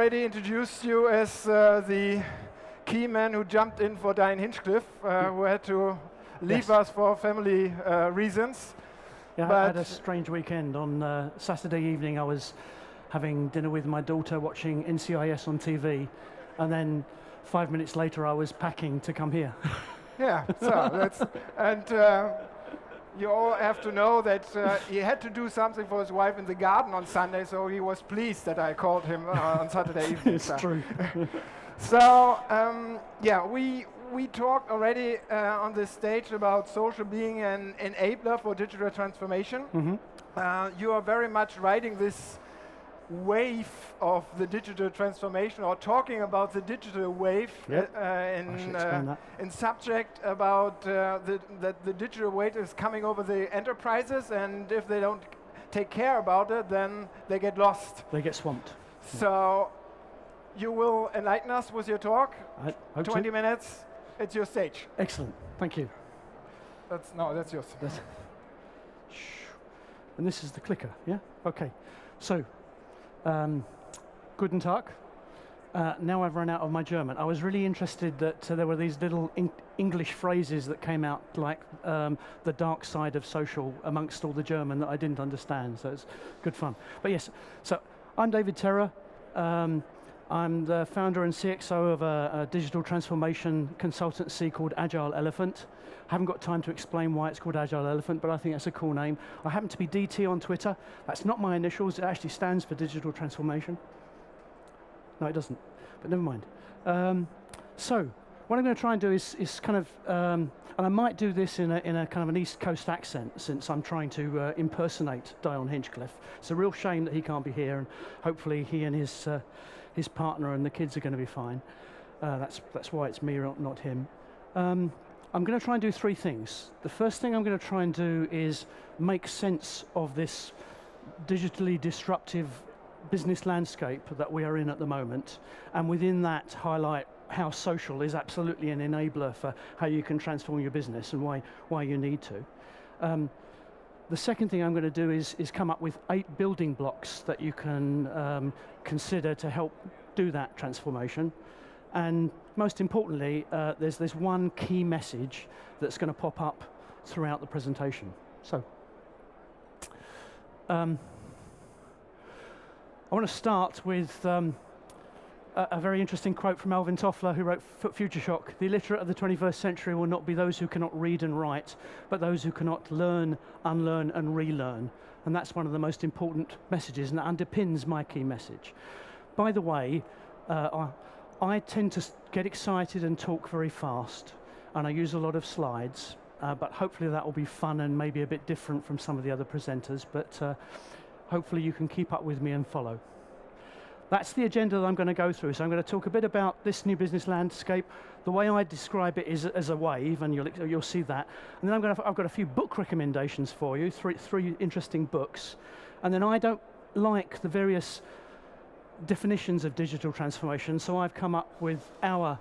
already introduced you as the key man who jumped in for Diane Hinchcliffe, who had to leave us for family reasons. Yeah, I had a strange weekend. On Saturday evening, I was having dinner with my daughter, watching NCIS on TV, and then 5 minutes later, I was packing to come here. Yeah, so that's, and you all have to know that he had to do something for his wife in the garden on Sunday, so he was pleased that I called him on Saturday evening. It's true. So, yeah, we talked already on this stage about social being an enabler for digital transformation. Mm-hmm. You are very much riding this wave of the digital transformation, or talking about the digital wave in subject about that the digital wave is coming over the enterprises, and if they don't take care about it, then they get lost. They get swamped. So you will enlighten us with your talk. 20 to. minutes. It's your stage. Excellent. Thank you. That's yours. And this is the clicker. Yeah. Okay. So. Guten Tag. Now I've run out of my German. I was really interested that there were these little English phrases that came out, like the dark side of social, amongst all the German that I didn't understand, so it's good fun. But yes, so I'm David Terrar. I'm the founder and CXO of a digital transformation consultancy called Agile Elephant. I haven't got time to explain why it's called Agile Elephant, but I think that's a cool name. I happen to be DT on Twitter. That's not my initials. It actually stands for digital transformation. No, it doesn't, but never mind. So what I'm going to try and do is kind of, and I might do this in a kind of an East Coast accent, since I'm trying to impersonate Diane Hinchcliffe. It's a real shame that he can't be here, and hopefully he and his partner and the kids are going to be fine. That's why it's me, not him. I'm going to try and do three things. The first thing I'm going to try and do is make sense of this digitally disruptive business landscape that we are in at the moment, and within that highlight how social is absolutely an enabler for how you can transform your business and why you need to. The second thing I'm going to do is come up with 8 building blocks that you can consider to help do that transformation. And most importantly, there's one key message that's going to pop up throughout the presentation. So, I want to start with a very interesting quote from Alvin Toffler, who wrote Future Shock. The illiterate of the 21st century will not be those who cannot read and write, but those who cannot learn, unlearn, and relearn. And that's one of the most important messages, and that underpins my key message. By the way, I tend to get excited and talk very fast, and I use a lot of slides, but hopefully that will be fun and maybe a bit different from some of the other presenters, but hopefully you can keep up with me and follow. That's the agenda that I'm going to go through. So I'm going to talk a bit about this new business landscape. The way I describe it is as a wave, and you'll see that. And then I've got a few book recommendations for you, three interesting books. And then I don't like the various definitions of digital transformation, so I've come up with our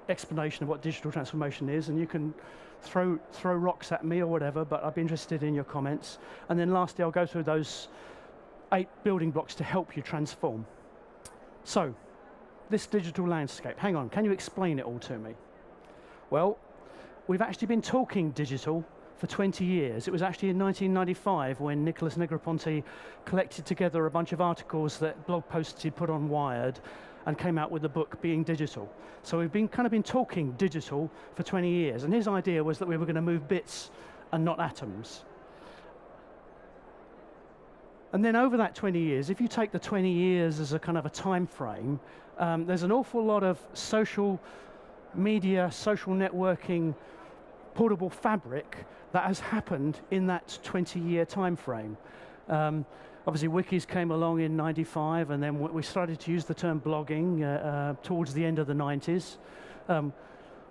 explanation of what digital transformation is, and you can throw rocks at me or whatever, but I'd be interested in your comments. And then lastly, I'll go through those 8 building blocks to help you transform. So, this digital landscape, hang on, can you explain it all to me? Well, we've actually been talking digital for 20 years. It was actually in 1995 when Nicholas Negroponte collected together a bunch of articles that blog posts he'd put on Wired and came out with the book Being Digital. So we've been talking digital for 20 years, and his idea was that we were going to move bits and not atoms. And then over that 20 years, if you take the 20 years as a kind of a time frame, there's an awful lot of social media, social networking, portable fabric that has happened in that 20-year time frame. Obviously, wikis came along in '95, and then we started to use the term blogging towards the end of the '90s.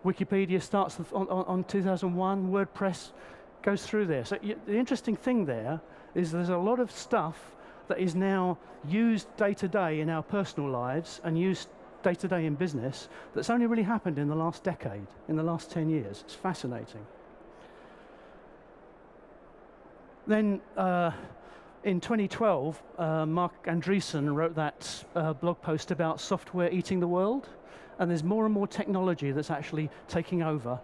Wikipedia starts on 2001, WordPress goes through there. So the interesting thing there is there's a lot of stuff that is now used day to day in our personal lives and used day to day in business that's only really happened in the last decade, in the last 10 years. It's fascinating. Then In 2012, Mark Andreessen wrote that blog post about software eating the world, and there's more and more technology that's actually taking over.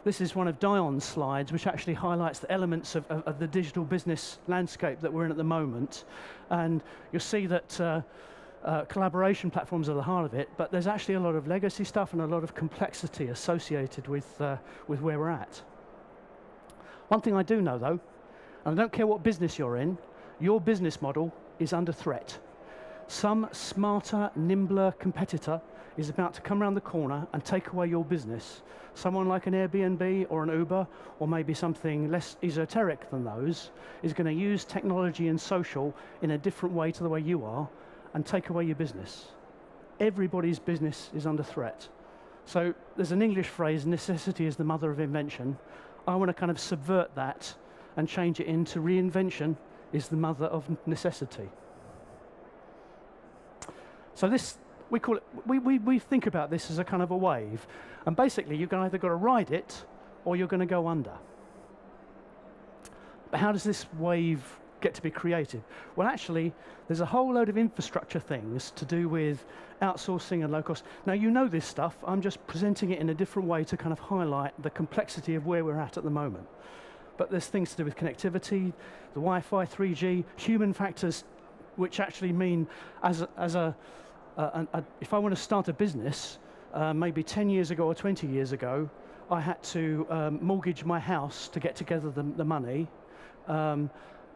This is one of Dion's slides, which actually highlights the elements of the digital business landscape that we're in at the moment. And you'll see that collaboration platforms are the heart of it, but there's actually a lot of legacy stuff and a lot of complexity associated with where we're at. One thing I do know, though, and I don't care what business you're in, your business model is under threat. Some smarter, nimbler competitor is about to come around the corner and take away your business. Someone like an Airbnb or an Uber, or maybe something less esoteric than those, is going to use technology and social in a different way to the way you are and take away your business. Everybody's business is under threat. So there's an English phrase, necessity is the mother of invention. I want to kind of subvert that and change it into reinvention is the mother of necessity. So this, we call it, we think about this as a kind of a wave. And basically, you've either got to ride it or you're going to go under. But how does this wave get to be created? Well, actually, there's a whole load of infrastructure things to do with outsourcing and low cost. Now, you know this stuff. I'm just presenting it in a different way to kind of highlight the complexity of where we're at the moment. But there's things to do with connectivity, the Wi-Fi, 3G, human factors, which actually mean if I want to start a business, maybe 10 years ago or 20 years ago, I had to mortgage my house to get together the money.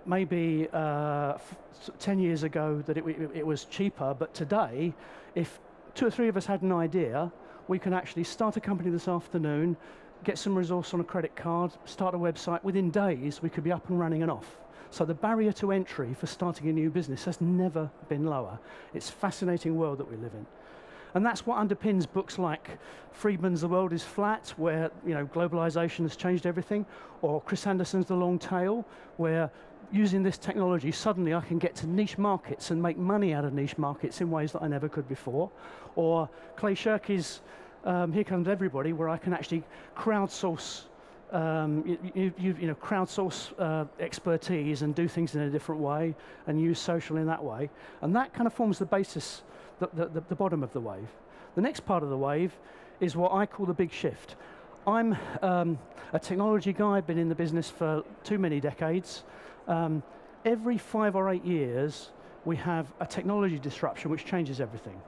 Maybe 10 years ago that it was cheaper, but today, if 2 or 3 of us had an idea, we can actually start a company this afternoon, get some resource on a credit card, start a website. Within days, we could be up and running and off. So the barrier to entry for starting a new business has never been lower. It's a fascinating world that we live in. And that's what underpins books like Friedman's The World is Flat, where globalization has changed everything, or Chris Anderson's The Long Tail, where using this technology, suddenly I can get to niche markets and make money out of niche markets in ways that I never could before. Or Clay Shirky's Here Comes Everybody, where I can actually crowdsource crowdsource expertise and do things in a different way and use social in that way. And that kind of forms the basis, the bottom of the wave. The next part of the wave is what I call the big shift. I'm a technology guy, been in the business for too many decades. Every 5 or 8 years, we have a technology disruption which changes everything.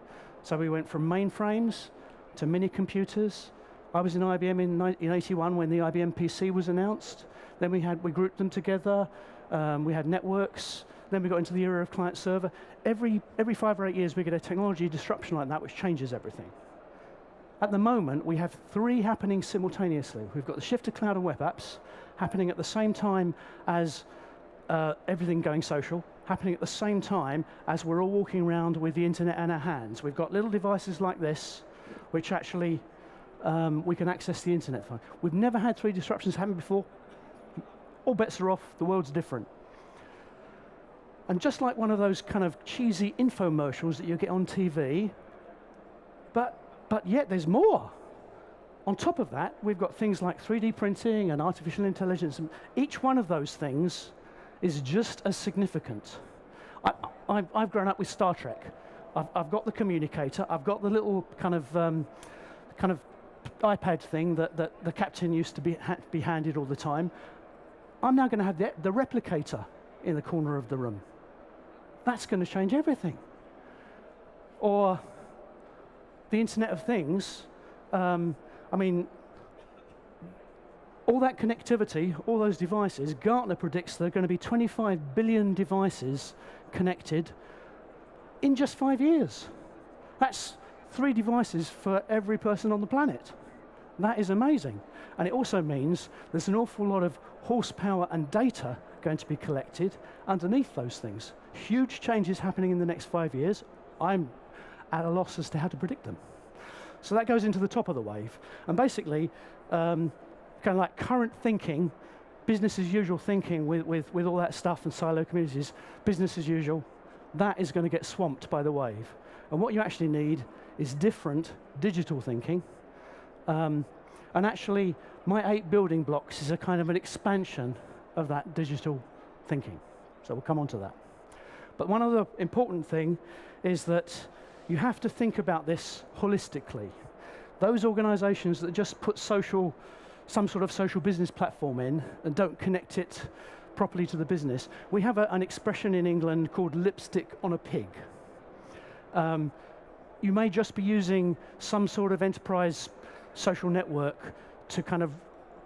So we went from mainframes to mini computers. I was in IBM in 81 when the IBM PC was announced. Then we grouped them together. We had networks. Then we got into the era of client server. Every 5 or 8 years, we get a technology disruption like that, which changes everything. At the moment, we have 3 happening simultaneously. We've got the shift to cloud and web apps happening at the same time as everything going social, happening at the same time as we're all walking around with the internet in our hands. We've got little devices like this, which actually we can access the internet from. We've never had 3 disruptions happen before. All bets are off, the world's different. And just like one of those kind of cheesy infomercials that you get on TV, but yet there's more. On top of that, we've got things like 3D printing and artificial intelligence. And each one of those things is just as significant. I've grown up with Star Trek. I've got the communicator. I've got the little kind of iPad thing that the captain used to be handed all the time. I'm now going to have the replicator in the corner of the room. That's going to change everything. Or the Internet of Things. I mean, all that connectivity, all those devices, Gartner predicts there are going to be 25 billion devices connected in just 5 years. That's 3 devices for every person on the planet. That is amazing. And it also means there's an awful lot of horsepower and data going to be collected underneath those things. Huge changes happening in the next 5 years. I'm at a loss as to how to predict them. So that goes into the top of the wave. And basically, kind of like current thinking, business as usual thinking with all that stuff and silo communities, business as usual, that is going to get swamped by the wave. And what you actually need is different digital thinking. And actually, my 8 building blocks is a kind of an expansion of that digital thinking. So we'll come on to that. But one other important thing is that you have to think about this holistically. Those organizations that just put some sort of social business platform in and don't connect it properly to the business, we have an expression in England called lipstick on a pig. You may just be using some sort of enterprise social network to kind of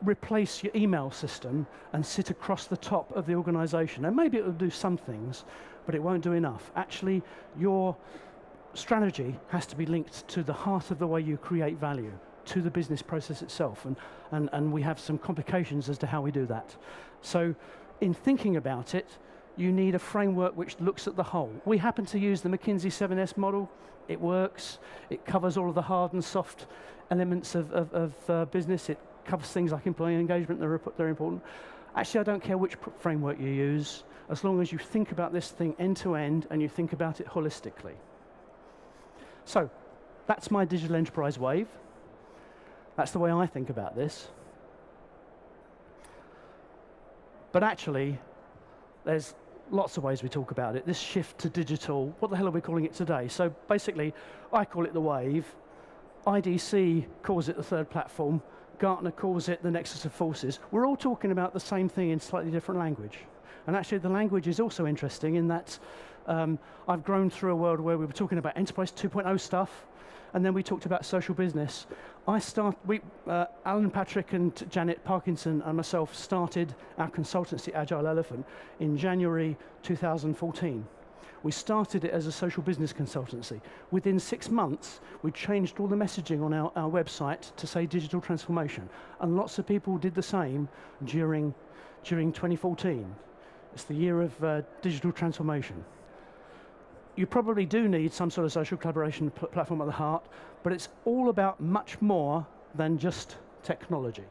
replace your email system and sit across the top of the organization. And maybe it will do some things, but it won't do enough. Actually, your strategy has to be linked to the heart of the way you create value, to the business process itself. And we have some complications as to how we do that. So in thinking about it, you need a framework which looks at the whole. We happen to use the McKinsey 7S model. It works. It covers all of the hard and soft elements of business. It covers things like employee engagement. They're important. Actually, I don't care which framework you use, as long as you think about this thing end to end and you think about it holistically. So that's my digital enterprise wave. That's the way I think about this. But actually, there's lots of ways we talk about it. This shift to digital, what the hell are we calling it today? So basically, I call it the wave. IDC calls it the third platform. Gartner calls it the nexus of forces. We're all talking about the same thing in slightly different language. And actually, the language is also interesting in that I've grown through a world where we were talking about Enterprise 2.0 stuff, and then we talked about social business. Alan Patrick and Janet Parkinson and myself started our consultancy, Agile Elephant, in January 2014. We started it as a social business consultancy. Within 6 months, we changed all the messaging on our website to say digital transformation. And lots of people did the same during 2014. It's the year of digital transformation. You probably do need some sort of social collaboration platform at the heart, but it's all about much more than just technology.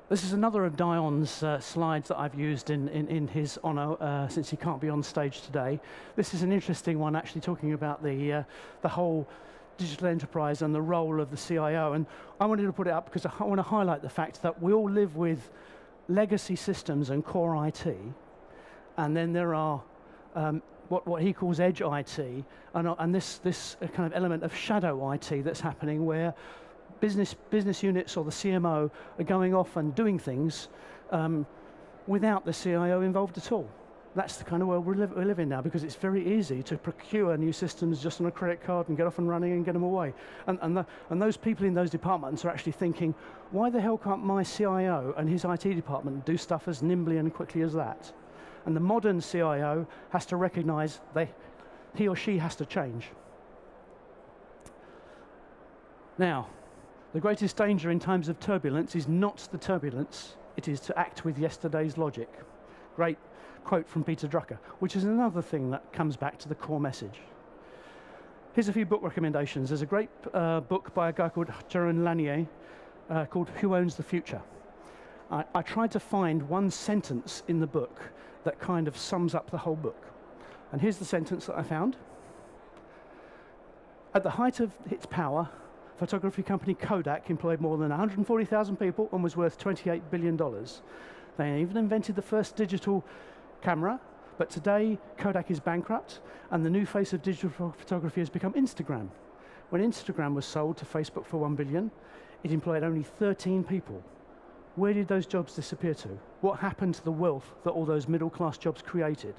This is another of Dion's slides that I've used in his honor, since he can't be on stage today. This is an interesting one, actually talking about the whole digital enterprise and the role of the CIO. And I wanted to put it up because I want to highlight the fact that we all live with legacy systems and core IT, and then there are what he calls edge IT, and this kind of element of shadow IT that's happening where business units or the CMO are going off and doing things without the CIO involved at all. That's the kind of world we live in now, because it's very easy to procure new systems just on a credit card and get off and running and get them away. And those people in those departments are actually thinking, why the hell can't my CIO and his IT department do stuff as nimbly and quickly as that? And the modern CIO has to recognize he or she has to change. Now, the greatest danger in times of turbulence is not the turbulence, it is to act with yesterday's logic. Great quote from Peter Drucker, which is another thing that comes back to the core message. Here's a few book recommendations. There's a great book by a guy called Jaron Lanier called Who Owns the Future? I tried to find one sentence in the book that kind of sums up the whole book. And here's the sentence that I found. At the height of its power, photography company Kodak employed more than 140,000 people and was worth $28 billion. They even invented the first digital camera, but today Kodak is bankrupt, and the new face of digital photography has become Instagram. When Instagram was sold to Facebook for $1 billion, it employed only 13 people. Where did those jobs disappear to? What happened to the wealth that all those middle-class jobs created?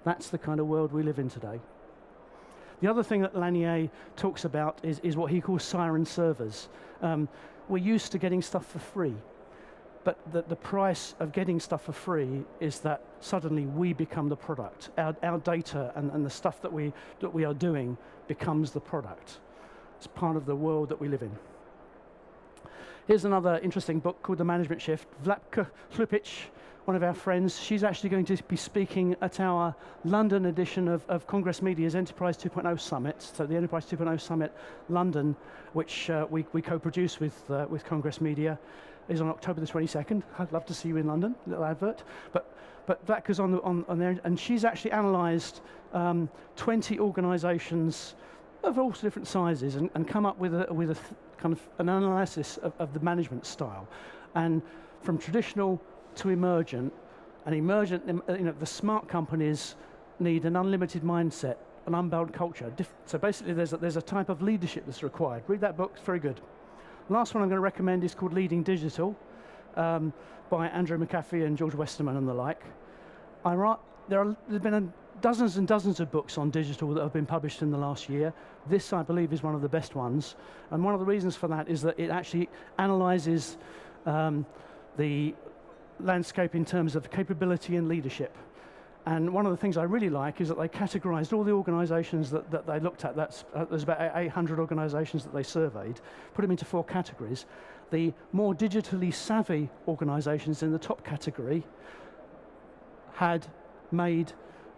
That's the kind of world we live in today. The other thing that Lanier talks about is what he calls siren servers. We're used to getting stuff for free, but the price of getting stuff for free is that suddenly we become the product. Our data and the stuff that we are doing becomes the product. It's part of the world that we live in. Here's another interesting book called The Management Shift. Vlapka Hlupic, one of our friends, she's actually going to be speaking at our London edition of Kongress Media's Enterprise 2.0 Summit. So the Enterprise 2.0 Summit London, which we co-produce with Kongress Media, is on October the 22nd. I'd love to see you in London, little advert. But Vlapka's on there, and she's actually analysed 20 organisations of all different sizes and come up with a kind of an analysis of the management style. And from traditional to emergent, and emergent, the smart companies need an unlimited mindset, an unbound culture. So basically there's a type of leadership that's required. Read that book, it's very good. Last one I'm going to recommend is called Leading Digital, by Andrew McAfee and George Westerman and the like. There's been dozens and dozens of books on digital that have been published in the last year. This, I believe, is one of the best ones. And one of the reasons for that is that it actually analyzes the landscape in terms of capability and leadership. And one of the things I really like is that they categorized all the organizations that they looked at. There's about 800 organizations that they surveyed, put them into 4 categories. The more digitally savvy organizations in the top category had made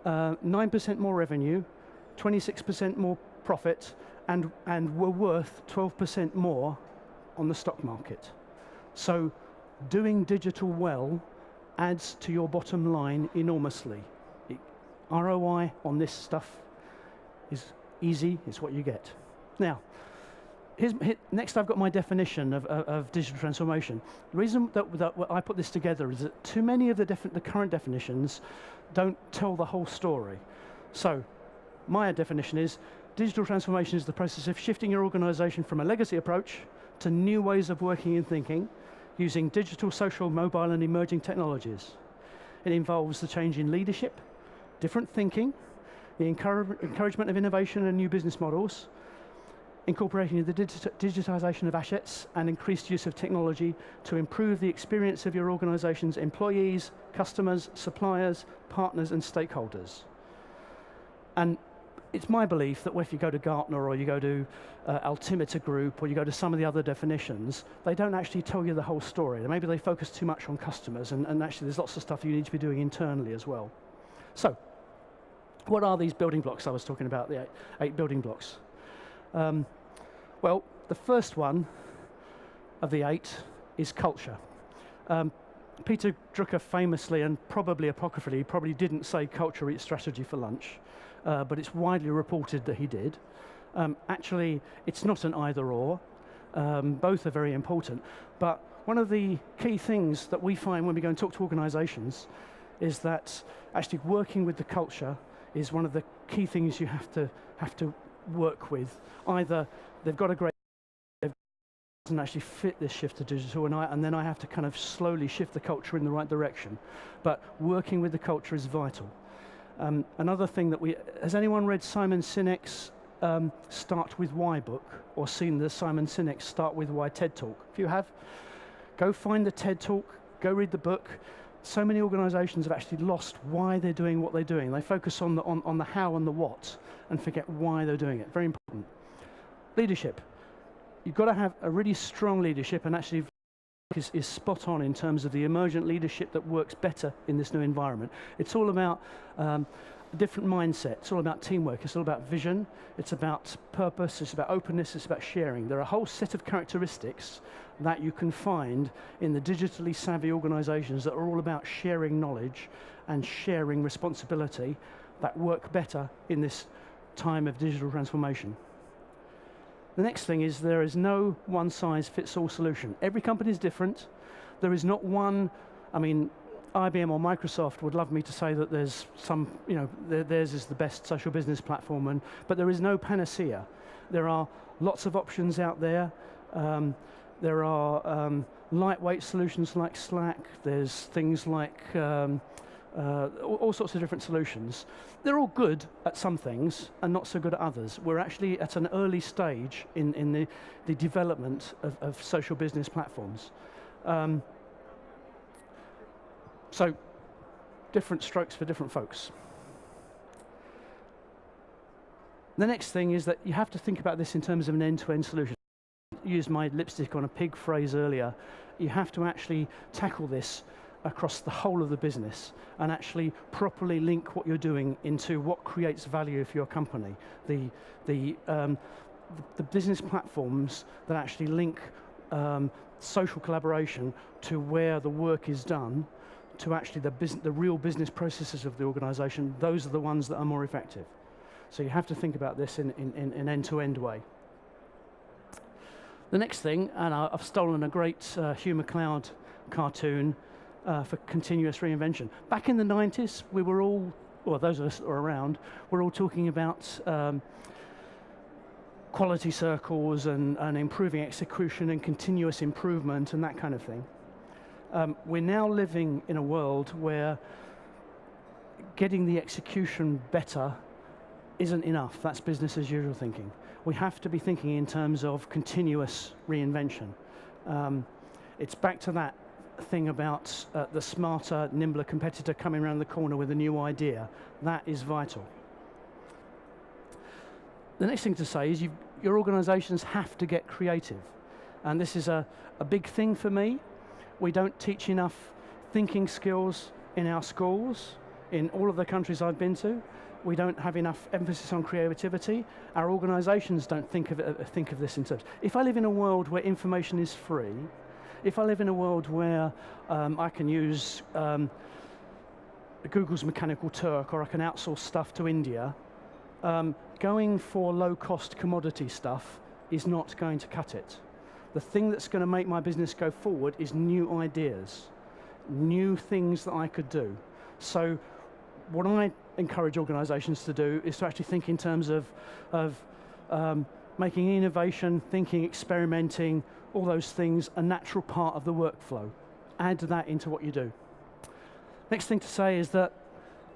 9% more revenue, 26% more profit, and were worth 12% more on the stock market. So doing digital well adds to your bottom line enormously. ROI on this stuff is easy, it's what you get. Now, next I've got my definition of digital transformation. The reason that I put this together is that too many of the current definitions don't tell the whole story. So, my definition is, digital transformation is the process of shifting your organization from a legacy approach to new ways of working and thinking, using digital, social, mobile, and emerging technologies. It involves the change in leadership, different thinking, the encouragement of innovation and new business models, incorporating the digitization of assets and increased use of technology to improve the experience of your organization's employees, customers, suppliers, partners, and stakeholders. And it's my belief that if you go to Gartner or you go to Altimeter Group or you go to some of the other definitions, they don't actually tell you the whole story. Maybe they focus too much on customers, and actually there's lots of stuff you need to be doing internally as well. So, what are these building blocks I was talking about, the 8 building blocks? Well, the first one of the 8 is culture. Peter Drucker famously and probably apocryphally probably didn't say culture eats strategy for lunch, but it's widely reported that he did. Actually, it's not an either or. Both are very important. But one of the key things that we find when we go and talk to organizations is that actually working with the culture is one of the key things you have to work with. Either they've got a great doesn't actually fit this shift to digital, and then I have to kind of slowly shift the culture in the right direction. But working with the culture is vital. Another thing that has anyone read Simon Sinek's Start With Why book, or seen the Simon Sinek Start With Why TED Talk? If you have, go find the TED Talk, go read the book. So many organizations have actually lost why they're doing what they're doing. They focus on the how and the what and forget why they're doing it. Very important. Leadership. You've got to have a really strong leadership, and actually is spot on in terms of the emergent leadership that works better in this new environment. It's all about a different mindset. It's all about teamwork. It's all about vision. It's about purpose. It's about openness. It's about sharing. There are a whole set of characteristics that you can find in the digitally savvy organizations that are all about sharing knowledge and sharing responsibility that work better in this time of digital transformation. The next thing is there is no one-size-fits-all solution. Every company is different. There is not one, I mean, IBM or Microsoft would love me to say that there's some, theirs is the best social business platform, but there is no panacea. There are lots of options out there. There are lightweight solutions like Slack. There's things like all sorts of different solutions. They're all good at some things and not so good at others. We're actually at an early stage in the development of social business platforms. So, different strokes for different folks. The next thing is that you have to think about this in terms of an end-to-end solution. I used my lipstick on a pig phrase earlier. You have to actually tackle this across the whole of the business and actually properly link what you're doing into what creates value for your company. The business platforms that actually link social collaboration to where the work is done, to actually the real business processes of the organization, those are the ones that are more effective. So you have to think about this in an end-to-end way. The next thing, and I've stolen a great Hugh MacLeod cartoon for continuous reinvention. Back in the 90s, we were all, well, those of us that were around, were all talking about quality circles and improving execution and continuous improvement and that kind of thing. We're now living in a world where getting the execution better isn't enough. That's business as usual thinking. We have to be thinking in terms of continuous reinvention. It's back to that thing about the smarter, nimbler competitor coming around the corner with a new idea. That is vital. The next thing to say is your organizations have to get creative. And this is a big thing for me. We don't teach enough thinking skills in our schools, in all of the countries I've been to. We don't have enough emphasis on creativity. Our organizations don't think of this in terms. If I live in a world where information is free, if I live in a world where I can use Google's Mechanical Turk, or I can outsource stuff to India, going for low-cost commodity stuff is not going to cut it. The thing that's going to make my business go forward is new ideas, new things that I could do. So what I encourage organizations to do is to actually think in terms of making innovation, thinking, experimenting, all those things a natural part of the workflow. Add that into what you do. Next thing to say is that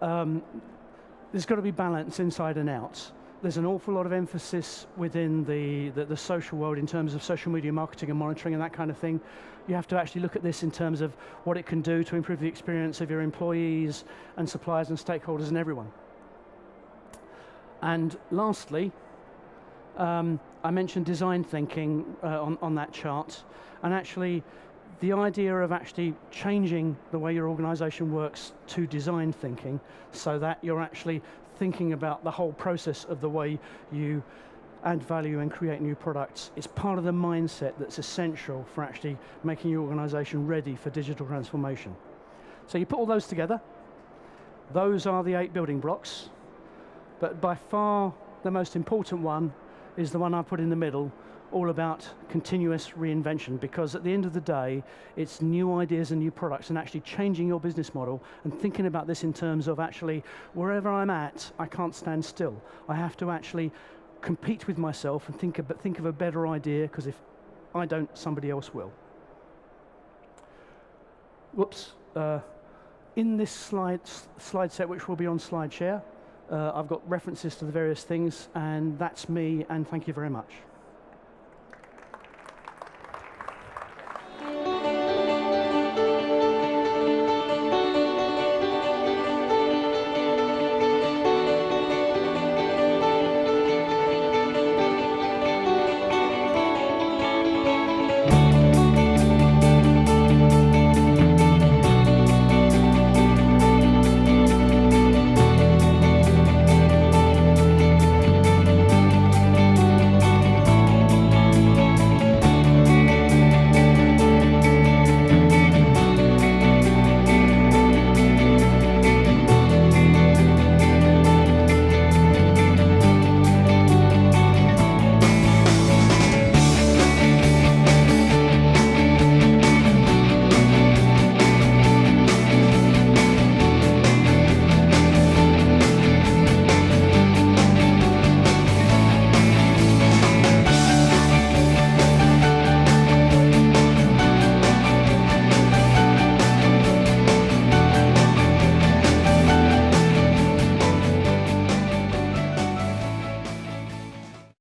there's got to be balance inside and out. There's an awful lot of emphasis within the social world in terms of social media marketing and monitoring and that kind of thing. You have to actually look at this in terms of what it can do to improve the experience of your employees and suppliers and stakeholders and everyone. And lastly, I mentioned design thinking on that chart, and actually the idea of actually changing the way your organization works to design thinking so that you're actually thinking about the whole process of the way you add value and create new products. It's part of the mindset that's essential for actually making your organization ready for digital transformation. So you put all those together, those are the 8 building blocks, but by far the most important one is the one I put in the middle, all about continuous reinvention, because at the end of the day, it's new ideas and new products and actually changing your business model and thinking about this in terms of actually, wherever I'm at, I can't stand still. I have to actually compete with myself and think of a better idea, because if I don't, somebody else will. Whoops. In this slide set, which will be on SlideShare, I've got references to the various things, and that's me, and thank you very much.